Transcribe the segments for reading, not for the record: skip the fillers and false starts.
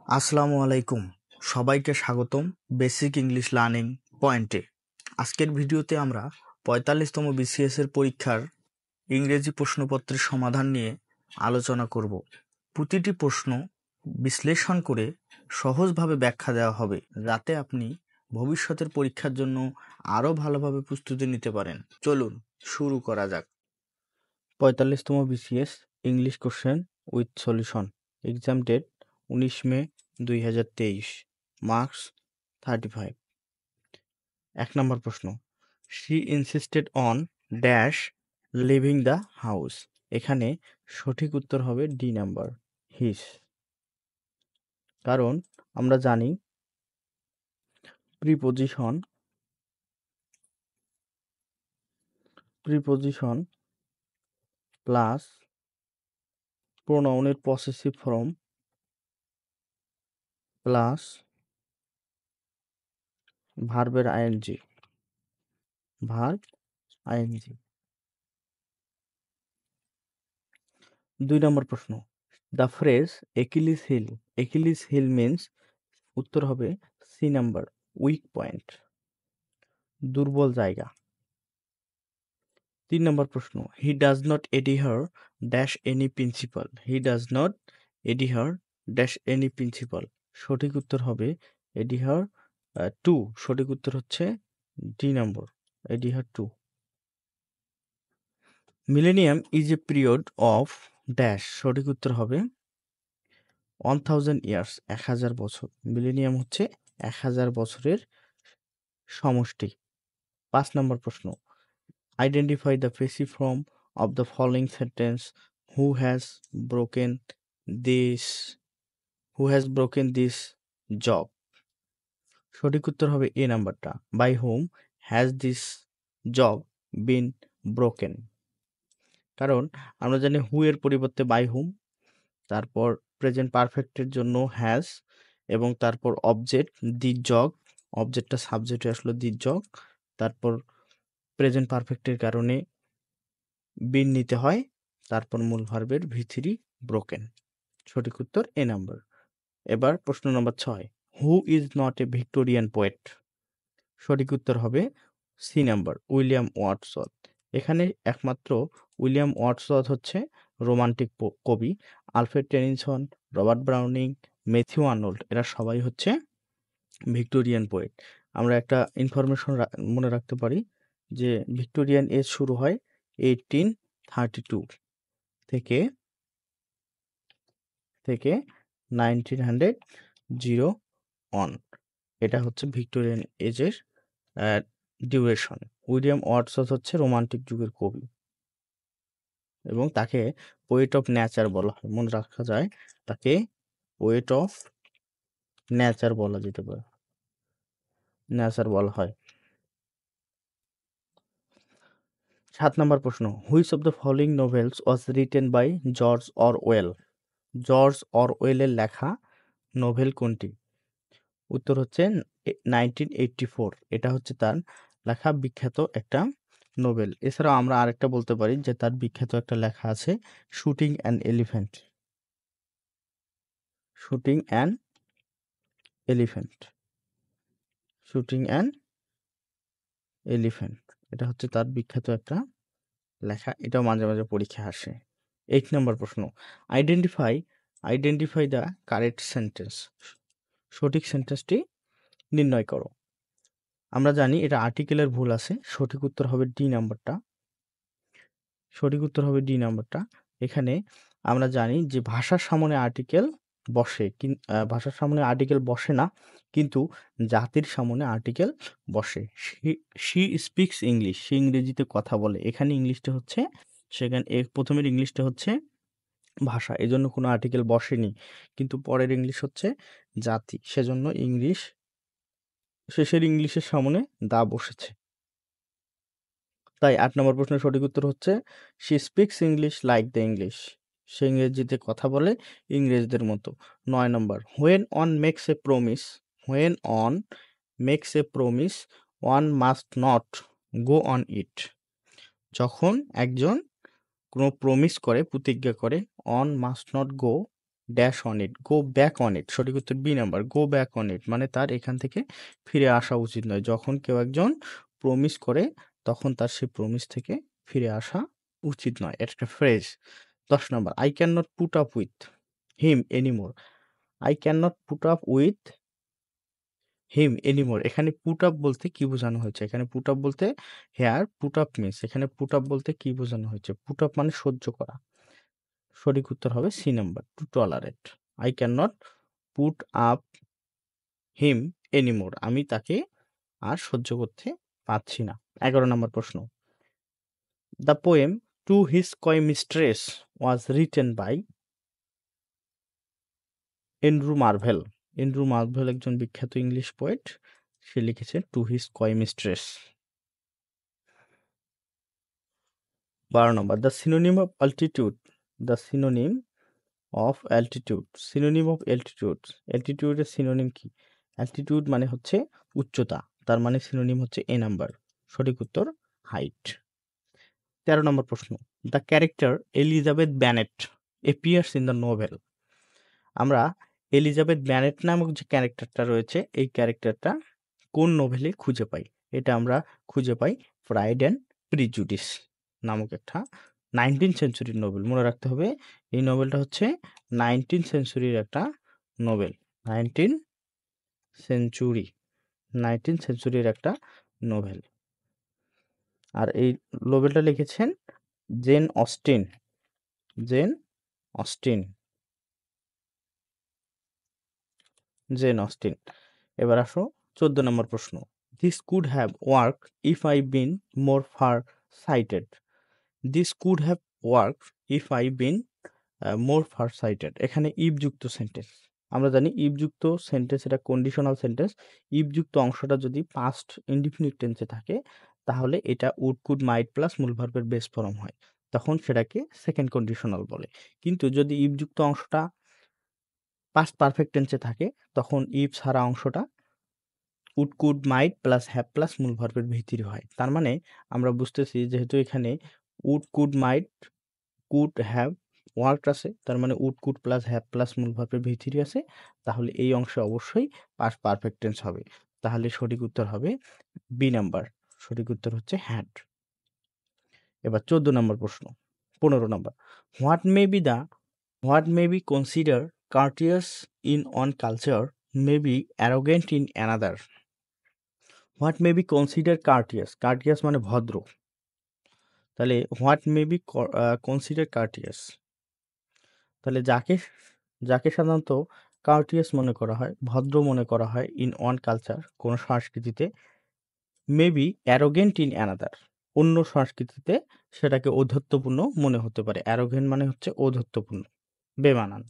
আসসালামু আলাইকুম, সবাইকে স্বাগতম বেসিক ইংলিশ লার্নিং পয়েন্টে। আজকের ভিডিওতে আমরা 45তম বিসিএস এর পরীক্ষার ইংরেজি প্রশ্নপত্রের সমাধান নিয়ে আলোচনা করব। প্রতিটি প্রশ্ন বিশ্লেষণ করে সহজভাবে ব্যাখ্যা দেওয়া হবে, যাতে আপনি ভবিষ্যতের পরীক্ষার জন্য আরও ভালোভাবে প্রস্তুতি নিতে পারেন। চলুন শুরু করা যাক। 45তম BCS English question with solution. Exam date 19 May 2023, marks 35। 1 নম্বর প্রশ্ন, she insisted on dash living the house. এখানে সঠিক উত্তর হবে ডি নাম্বার, হিস। কারণ আমরা জানি প্রিপোজিশন প্লাস প্রোনাউনের পসেসিভ ফর্ম প্লাস ভার্বের আইএনজি, ভার্ব আইএনজি। 2 নম্বর প্রশ্ন, the phrase Achilles heel means. উত্তর হবে সি নাম্বার, উইক পয়েন্ট, দুর্বল জায়গা। 3 নম্বর প্রশ্ন, he does not adhere dash any principle. He does not adhere dash any principle. সঠিক উত্তর হবে এডিহার টু। সঠিক উত্তর হচ্ছে ডি নম্বর, adhere to. Millennium is a period of dash. সঠিক উত্তর হবে 1000 ইয়ার্স, 1000 বছর। মিলেনিয়াম হচ্ছে 1000 বছরের সমষ্টি। 5 নম্বর প্রশ্ন, identify the passive form of the following sentence. Who has broken this job. সঠিক উত্তর হবে এ নাম্বারটা, by whom has this job been broken. কারণ আমরা জানি হু এর পরিবর্তে বাই হোম, তারপর প্রেজেন্ট পারফেক্টের জন্য হ্যাজ, এবং তারপর অবজেক্ট দি জগ, অবজেক্টটা সাবজেক্টে আসলো দি জগ, তারপর প্রেজেন্ট পারফেক্টের কারণে বিন নিতে হয়, তারপর মূল ভার্বের ভি3 ব্রোকেন। সঠিক উত্তর এ নাম্বার। এবার প্রশ্ন নম্বর 6, who is not a Victorian poet. সঠিক উত্তর হবে সি নাম্বার, উইলিয়াম ওয়ার্ডসওয়ার্থ। এখানে একমাত্র উইলিয়াম ওয়ার্ডসওয়ার্থ হচ্ছে রোমান্টিক কবি। Alfred Tennyson, Robert Browning, Matthew Arnold এরা সবাই হচ্ছে ভিক্টোরিয়ান পোয়েট। আমরা একটা ইনফরমেশন মনে রাখতে পারি যে ভিক্টোরিয়ান এজ শুরু হয় 1832 থেকে 1900 এটা হচ্ছে ভিক্টোরিয়ান এজের ডিউরেশন। উইলিয়াম ওয়ার্ডসওয়ার্থ হচ্ছে রোমান্টিক যুগের কবি এবং তাকে পোয়েট অফ নেচার বলা হয়। মনে রাখা যায়, তাকে পোয়েট অফ নেচার বলা যেতে পারে, নেচার বলা হয়। 7 নম্বর প্রশ্ন, which of the following novels was written by George Orwell. George অরওয়েলের লেখা নোভেল কোনটি? উত্তর হচ্ছে 1984। এটা হচ্ছে তার লেখা বিখ্যাত একটা নোবেল। এছাড়াও আমরা আরেকটা বলতে পারি যে তার বিখ্যাত একটা লেখা আছে, shooting an elephant. Shooting an elephant, shooting an elephant, এটা হচ্ছে তার বিখ্যাত একটা লেখা। এটাও মাঝে মাঝে পরীক্ষায় আসে। 8 নম্বর প্রশ্ন, আইডেন্টিফাই দ্য কারেক্ট সেন্টেন্স। সঠিক সেন্টেন্সটি নির্ণয় করো। আমরা জানি এটা আর্টিকেলের ভুল আছে। সঠিক উত্তর হবে ডি নাম্বারটা, সঠিক উত্তর হবে ডি নাম্বারটা। এখানে আমরা জানি যে ভাষার সামনে আর্টিকেল বসে, ভাষার সামনে আর্টিকেল বসে না, কিন্তু জাতির সামনে আর্টিকেল বসে। শি স্পিক্স ইংলিশ, সে ইংরেজিতে কথা বলে। এখানে ইংলিশটা হচ্ছে, সেখানে প্রথমের ইংলিশটা হচ্ছে ভাষা, এজন্য কোনো আর্টিকেল বসেনি, কিন্তু পরের ইংলিশ হচ্ছে জাতি, সেজন্য ইংলিশ, শেষের ইংলিশের সামনে দা বসেছে। তাই 8 নম্বর প্রশ্নের সঠিক উত্তর হচ্ছে she speaks English like the English. সে ইংরেজিতে কথা বলে ইংরেজদের মতো। 9 নম্বর, when one makes a promise, when one makes a promise one must not go on it. যখন একজন কোনো প্রমিস করে, প্রতিজ্ঞা করে, one must not go dash on it, go back on it. সঠিক উত্তর B number, go back on it, মানে তার এখান থেকে ফিরে আসা উচিত নয়। যখন কেউ একজন প্রমিস করে তখন তার সেই প্রমিস থেকে ফিরে আসা উচিত নয়। এটা একটা phrase. 10 number, I can not put up with him anymore. I can not put up with him anymore, এখানে পুট আপ বলতে কি বোঝানো হয়েছে? এখানে পুট আপ বলতে হেয়ার পুট আপ মিন্স, এখানে পুট আপ বলতে কি বোঝানো হয়েছে? পুট আপ মানে সহ্য করা। সঠিক উত্তর হবে C number, to tolerate. I can not put up him anymore, আমি তাকে আর সহ্য করতে পারছি না। 11 নম্বর প্রশ্ন, the poem to his coy mistress was written by Andrew Marvell. Andrew Marvell একজন বিখ্যাত ইংলিশ পোয়েট, সে লিখেছে টু হিজ কয় মিস্ট্রেস। 12 নম্বর, the synonym of altitude, the synonym of altitude, synonym of altitude, অ্যালটিটিউডের সিনোনিম কি? Altitude মানে হচ্ছে উচ্চতা, তার মানে সিনোনিম হচ্ছে এ নাম্বার। সঠিক উত্তর হাইট। 13 নম্বর প্রশ্ন, the character Elizabeth Bennet appears in the novel. আমরা এলিজাবেথ ব্যানেট নামক যে ক্যারেক্টারটা রয়েছে, এই ক্যারেক্টারটা কোন নোভেলে খুঁজে পাই? এটা আমরা খুঁজে পাই প্রাইড অ্যান্ড প্রিজুডিস নামক একটা 19 সেঞ্চুরির নোবেল। মনে রাখতে হবে এই নোবেলটা হচ্ছে 19 সেঞ্চুরির একটা নোবেল। 19 সেঞ্চুরি, 19 সেঞ্চুরির একটা নোভেল। আর এই নোবেলটা লিখেছেন Jane Austen, Jane Austen, Jane Austen. এবার আসো 14 নম্বর প্রশ্ন, this could have work if I been more far sighted. This could have work if I been more far sighted, এখানে ইফ যুক্ত সেন্টেন্স। আমরা জানি ইফ যুক্ত সেন্টেন্স এটা কন্ডিশনাল সেন্টেন্স। ইফ যুক্ত অংশটা যদি পাস্ট ইনডিফিনিট টেন্সে থাকে তাহলে এটা উড কুড মাইট প্লাস মূল ভার্বের বেস ফর্ম হয়, তখন সেটাকে সেকেন্ড কন্ডিশনাল বলে। কিন্তু যদি ইফ যুক্ত অংশটা পাস্ট পারফেক্ট টেন্সে থাকে তখন ইফ ছাড়া অংশটা would could might plus have plus মূল ভার্বের ভিত্তির হয়। তার মানে আমরা বুঝতেছি যেহেতু এখানে would could might could have worked আছে, তার মানে would could plus have plus মূল ভার্বের ভিত্তির আছে, তাহলে এই অংশে অবশ্যই পাস্ট পারফেক্ট টেন্স হবে। তাহলে সঠিক উত্তর হবে বি নাম্বার, সঠিক উত্তর হচ্ছে হ্যাড। এবার 14 নম্বর প্রশ্ন, 15 নম্বর, what may be the what may be consider courteous in one culture may be arrogant in another. What may be consider courteous, courteous মানে ভদ্র, তাহলে what may be consider courteous, তাহলে যাকে যাকে সাধারণত কার্টিয়াস মনে করা হয়, ভদ্র মনে করা হয় ইন ওয়ান কালচার কোনো সংস্কৃতিতে, মে বি অ্যারোগেন্ট ইন অ্যানাদার অন্য সংস্কৃতিতে সেটাকে ঔদ্ধত্যপূর্ণ মনে হতে পারে। অ্যারোগেন্ট মানে হচ্ছে ঔদ্ধত্যপূর্ণ, বেমানান।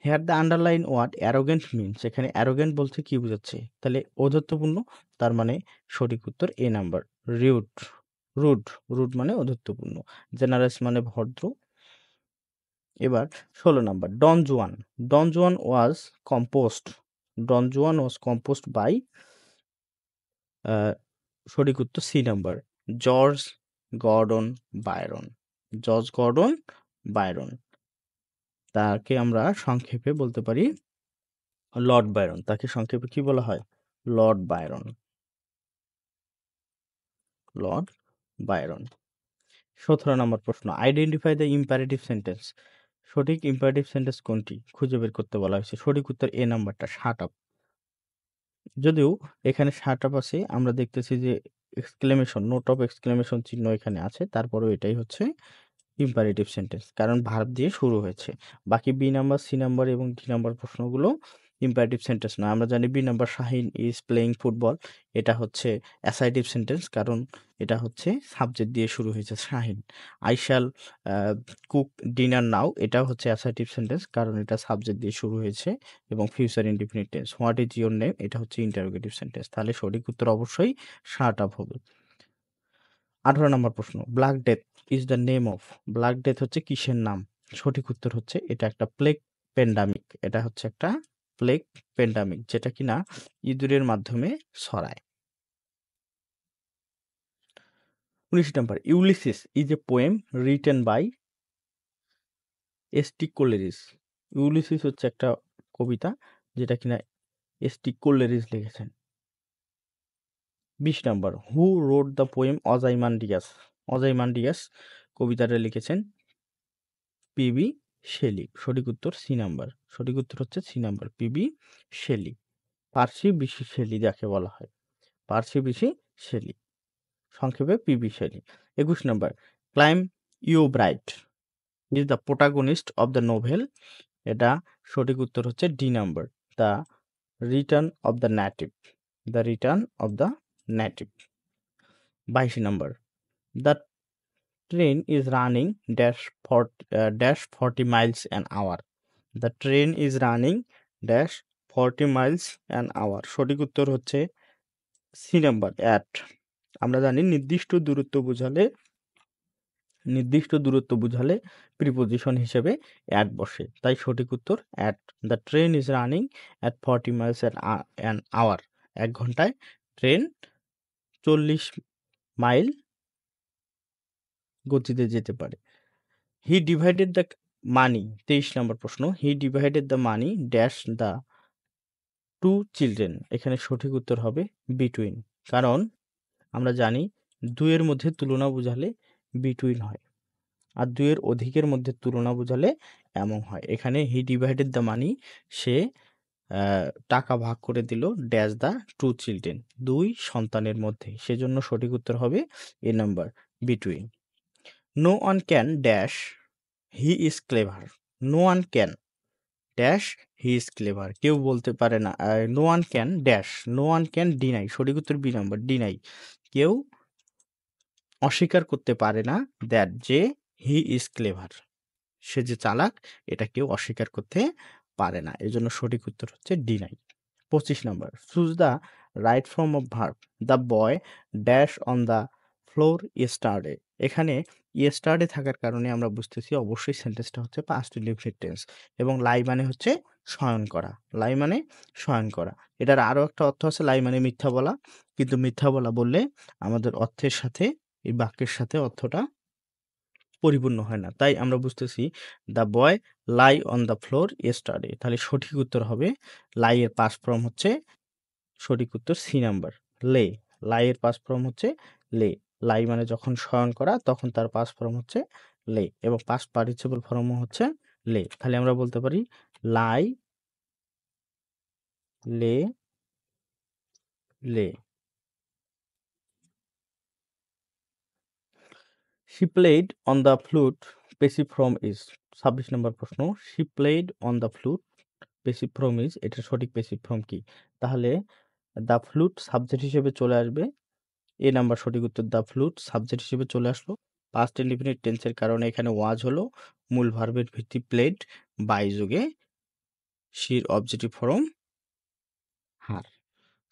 Here the underline word arrogant means, এখানে অ্যারোগেন্ট বলতে কি বোঝাচ্ছে? তাহলে ঔদ্ধত্যপূর্ণ, তার মানে সঠিক উত্তর A number, rude. Rude, rude মানে ঔদ্ধত্যপূর্ণ। জেনারেস মানে ভদ্র। এবার 16 number, Don Juan. Don Juan was composed, Don Juan was composed by, সঠিক উত্তর C number, George Gordon Byron. George Gordon Byron, তাকে আমরা সংক্ষেপে বলতে পারি লর্ড বায়রন। তাকে সংক্ষেপে কি বলা হয়? Lord Byron, Lord Byron. 17 নম্বর প্রশ্ন, আইডেন্টিফাই দ্য ইম্পারেটিভ সেন্টেন্স। সঠিক ইম্পারেটিভ সেন্টেন্স কোনটি খুঁজে বের করতে বলা হয়েছে। সঠিক উত্তর এ নাম্বারটা, শাট আপ। যদিও এখানে শাট আপ আছে, আমরা দেখতেছি যে এক্সক্লেমেশন, নোট অফ এক্সক্লেমেশন চিহ্ন এখানে আছে, তারপরেও এটাই হচ্ছে ইম্পারেটিভ সেন্টেন্স কারণ ভার্ব দিয়ে শুরু হয়েছে। বাকি বি নাম্বার, সি নাম্বার এবং ডি নাম্বার প্রশ্নগুলো ইম্পারেটিভ সেন্টেন্স নয়। আমরা জানি B number, Shahin is playing football, এটা হচ্ছে অ্যাসাইটিভ সেন্টেন্স কারণ এটা হচ্ছে সাবজেক্ট দিয়ে শুরু হয়েছে শাহিন। I shall cook dinner now, এটা হচ্ছে অ্যাসাইটিভ সেন্টেন্স কারণ এটা সাবজেক্ট দিয়ে শুরু হয়েছে এবং future indefinite tense. What is your name, এটা হচ্ছে ইন্টারোগেটিভ সেন্টেন্স। তাহলে সঠিক উত্তর অবশ্যই শার্ট আপ হবে। 18 নম্বর প্রশ্ন, black death is the name of. Black death হচ্ছে কিসের নাম? সঠিক উত্তর হচ্ছে এটা একটা প্লেগ প্যান্ডামিক, এটা হচ্ছে একটা প্লেগ প্যান্ডামিক যেটা কিনা ইঁদুরের মাধ্যমে ছড়ায়। 19 নম্বর, Ulysses is a poem written by S T Coleridge. Ulysses হচ্ছে একটা কবিতা যেটা কিনা এস.টি. কোলেরিজ লিখেছেন। 20 নম্বর, who wrote the poem Ozymandias? Ozymandias কবিতাটা লিখেছেন পি.বি. শেলি। সঠিক উত্তর সি নাম্বার। সঠিক উত্তর হচ্ছে C number, P B. Shelley. Percy Bysshe Shelley যাকে বলা হয়, পার্সি বিশি শেলি, সংক্ষেপে পি.বি. শেলি। 21 নম্বর, Clym Yeobright is the protagonist of the novel. এটা সঠিক উত্তর হচ্ছে D number, the return of the native. The return of the native. 22 নম্বর, the train is running dash 40 miles an hour. The train is running dash 40 miles an hour. সঠিক উত্তর হচ্ছে C number, at. আমরা জানি নির্দিষ্ট দূরত্ব বুঝালে preposition হিসেবে at বসে, তাই সঠিক উত্তর at. The train is running at 40 miles an hour. 1 ঘন্টায় ট্রেন 40 মাইল গতিতে যেতে পারে। হি ডিভাইডেড দ্য মানি, 23 নম্বর প্রশ্ন, হি divided the money dash the 2 children. এখানে সঠিক উত্তর হবে বিটুইন, কারণ আমরা জানি 2 এর মধ্যে তুলনা বোঝালে বিটুইন হয়, আর 2 এর অধিকের মধ্যে তুলনা বোঝালে এমন হয়। এখানে হি ডিভাইডেড দ্য মানি, সে টাকা ভাগ করে দিল ড্যাশ দ্য 2 চিলড্রেন, 2 সন্তানের মধ্যে, সেজন্য সঠিক উত্তর হবে A number, between. No one can dash he is clever. No one can dash he is clever, কেউ বলতে পারে না। No one can dash, no one can deny, সঠিক উত্তর বি নাম্বার, ডিনাই, কেউ অস্বীকার করতে পারে না দ্যাট যে হি ইজ ক্লেভার, সে যে চালাক, এটা কেউ অস্বীকার করতে পারে না, এজন্য সঠিক উত্তর হচ্ছে deny. 25 number, choose the right form of verb. The boy dash on the floor yesterday. এখানে ইয়েস্টারডে থাকার কারণে আমরা বুঝতেছি অবশ্যই সেন্টেন্সটা হচ্ছে পাস্ট ইনডেফিনিট টেন্স, এবং লাই মানে হচ্ছে শয়ন করা। লাই মানে শয়ন করা। এটার আরও একটা অর্থ আছে, লাই মানে মিথ্যা বলা, কিন্তু মিথ্যা বলা বললে আমাদের অর্থের সাথে, এই বাক্যের সাথে অর্থটা পরিপূর্ণ হয় না, তাই আমরা বুঝতেছি the boy lie on the floor yesterday. তাহলে সঠিক উত্তর হবে, লাই এর পাস্ট ফর্ম হচ্ছে, সঠিক উত্তর সি নাম্বার, লে। লাই এর পাস্ট ফর্ম হচ্ছে লে। লাই মানে যখন শয়ন করা, তখন তার পাস্ট ফর্ম হচ্ছে লে, এবং পাস্ট পার্টিসিপল ফর্ম হচ্ছে লে। তাহলে আমরা বলতে পারি লাই, লে, লে। She played on the flute, passive form is। 26 নম্বর প্রশ্ন, she played on the flute, passive form is, এটার সঠিক passive form কি? তাহলে দ্য ফ্লুট সাবজেক্ট হিসেবে চলে আসবে, এ নাম্বার সঠিক উত্তর, দ্য ফ্লুট সাবজেক্ট হিসেবে চলে আসলো। পাস্ট ইনডিফিনিট টেন্সের কারণে এখানে ওয়াজ হলো মূল ভার্বের ভিত্তি, প্লেড বাই যুগে শির অবজেক্টিভ ফর্ম হার।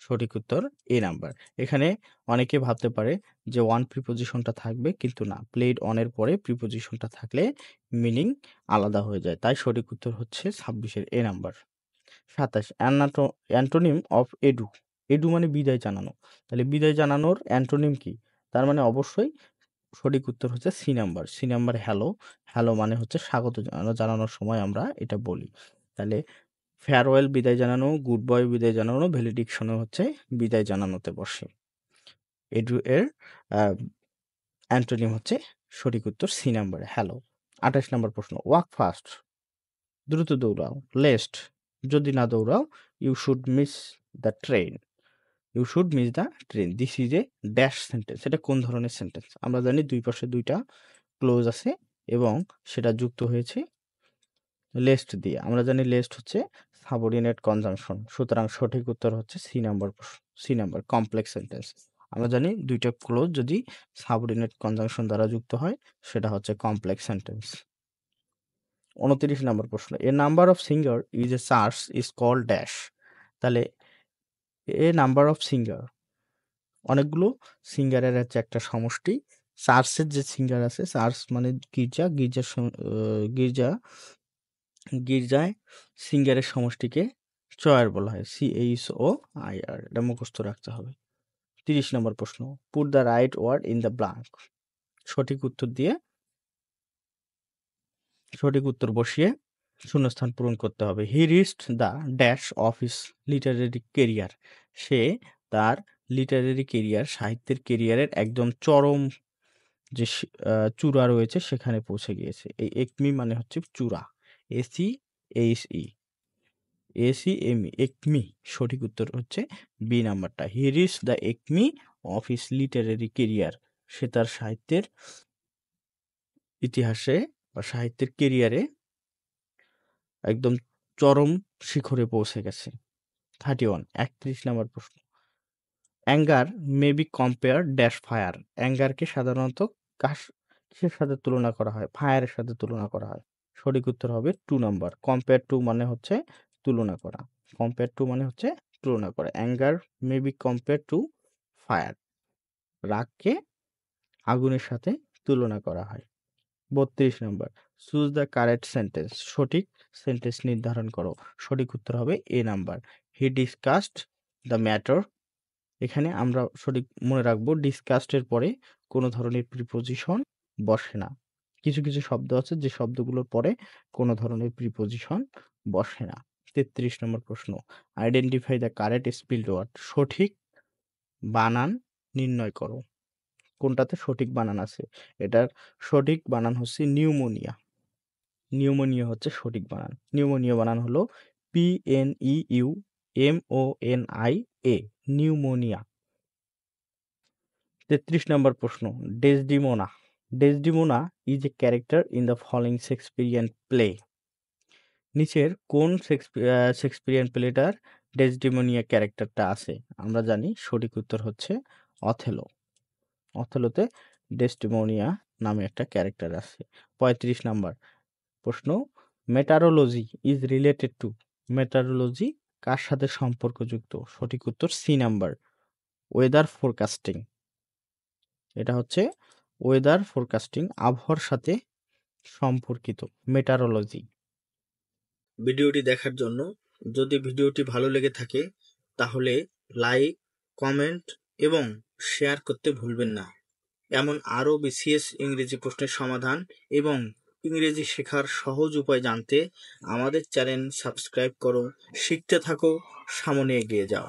সঠিক উত্তর এ নাম্বার। এখানে অনেকে ভাবতে পারে যে ওয়ান প্রিপোজিশনটা থাকবে, কিন্তু না, প্লেড অনের পরে প্রিপোজিশনটা থাকলে মিনিং আলাদা হয়ে যায়, তাই সঠিক উত্তর হচ্ছে 26-এর A number. 27, antonym of adieu. Adieu মানে বিদায় জানানো, তাহলে বিদায় জানানোর অ্যান্টোনিম কি? তার মানে অবশ্যই সঠিক উত্তর হচ্ছে C number. C number hello. Hello মানে হচ্ছে স্বাগত জানানোর সময় আমরা এটা বলি। তাহলে ফেয়ারওয়েল বিদায় জানানো, গুড বয় বিদায় জানানো, ভ্যালিডিকশনও হচ্ছে বিদায় জানানোতে বসে। এডু এর অ্যান্টোনিম হচ্ছে সঠিক উত্তর সি নাম্বার, হ্যালো। 28 নম্বর প্রশ্ন, ওয়াক ফাস্ট, দ্রুত দৌড়াও, লেস্ট, যদি না দৌড়াও, you should miss the train. You should miss the train, this is a dash sentence. এটা কোন ধরনের সেন্টেন্স? আমরা জানি দুই পাশে দুইটা ক্লোজ আছে এবং সেটা যুক্ত হয়েছে লেস্ট দিয়ে। আমরা জানি লেস্ট হচ্ছে সাবঅর্ডিনেট কনজাংশন, সুতরাং সঠিক উত্তর হচ্ছে C number, C number, complex sentence. আমরা জানি দুইটা ক্লোজ যদি সাবঅর্ডিনেট কনজাংশন দ্বারা যুক্ত হয় সেটা হচ্ছে কমপ্লেক্স সেন্টেন্স। 29 নম্বর প্রশ্ন, a number of singer is a church is called dash. তাহলে এ নাম্বার অফ সিঙ্গার, অনেকগুলো সিঙ্গারের হচ্ছে একটা সমষ্টি। চার্চের যে সিঙ্গার আছে, চার্চ মানে গির্জা, গির্জায় সিঙ্গারের সমষ্টিকে চয়ার বলা হয়, CHOIR, এটা মুখস্থ রাখতে হবে। 30 নম্বর প্রশ্ন, put the right word in the blank. সঠিক উত্তর বসিয়ে শূন্যস্থান পূরণ করতে হবে। He reached the dash of his literary career. সে তার লিটারেরি কেরিয়ার, সাহিত্যের কেরিয়ারের একদম চরম যে চূড়া রয়েছে সেখানে পৌঁছে গিয়েছে। এই একমি মানে হচ্ছে চূড়া, ACHE, ACME, একমি। সঠিক উত্তর হচ্ছে বি নাম্বারটা। He reach the acme of his literary career. সে তার সাহিত্যের ইতিহাসে বা সাহিত্যের কেরিয়ারে একদম চরম শিখরে পৌঁছে গেছে। 31, 31 নম্বর প্রশ্ন। Anger may be compare dash fire. অ্যাঙ্গারকে সাধারণত কিসের সাথে তুলনা করা হয়? ফায়ারের সাথে তুলনা করা হয়। সঠিক উত্তর হবে 2 নাম্বার। কম্পেয়ার টু মানে হচ্ছে তুলনা করা। কম্পেয়ার টু মানে হচ্ছে তুলনা করা। Anger may be compare to fire. রাগকে আগুনের সাথে তুলনা করা হয়। 32 number. Choose the correct sentence. সঠিক সেন্টেন্স নির্ধারণ করো। সঠিক উত্তর হবে A number. He discussed the matter. এখানে আমরা সঠিক মনে রাখবো ডিসকাস্টের পরে কোনো ধরনের প্রিপোজিশন বসে না। কিছু কিছু শব্দ আছে যে শব্দগুলোর পরে কোনো ধরনের প্রিপোজিশন বসে না। 33 নম্বর প্রশ্ন। Identify the correct spelled word. সঠিক বানান নির্ণয় করো। কোনটাতে সঠিক বানান আছে? এটার সঠিক বানান হচ্ছে নিউমোনিয়া। নিউমোনিয়া হচ্ছে সঠিক বানান। নিউমোনিয়া বানান হলো PNEUMONIA, নিউমোনিয়া। 33 নম্বর প্রশ্ন। Desdemona. Desdemona is a character in the following Shakespearean play. নিচের কোন শেক্সপিয়ারিয়ান প্লেটার ডেসডিমোনিয়া ক্যারেক্টারটা আছে? আমরা জানি সঠিক উত্তর হচ্ছে অথেলো। অথেলোতে ডেসডিমোনিয়া নামে একটা ক্যারেক্টার আছে। 35 নাম্বার প্রশ্ন। মেটারোলজি ইজ রিলেটেড টু। মেটারোলজি কার সাথে সম্পর্কযুক্ত? সঠিক উত্তর সি নাম্বার, ওয়েদার ফোরকাস্টিং। এটা হচ্ছে ওয়েদার ফোরকাস্টিং, আবহাওয়ার সাথে সম্পর্কিত মেটারোলজি। ভিডিওটি দেখার জন্য, যদি ভিডিওটি ভালো লেগে থাকে তাহলে লাইক, কমেন্ট এবং শেয়ার করতে ভুলবেন না। এমন আরও বিসিএস ইংরেজি প্রশ্নের সমাধান এবং ইংরেজি শেখার সহজ উপায় জানতে আমাদের চ্যানেল সাবস্ক্রাইব করো। শিখতে থাকো, সামনে এগিয়ে যাও।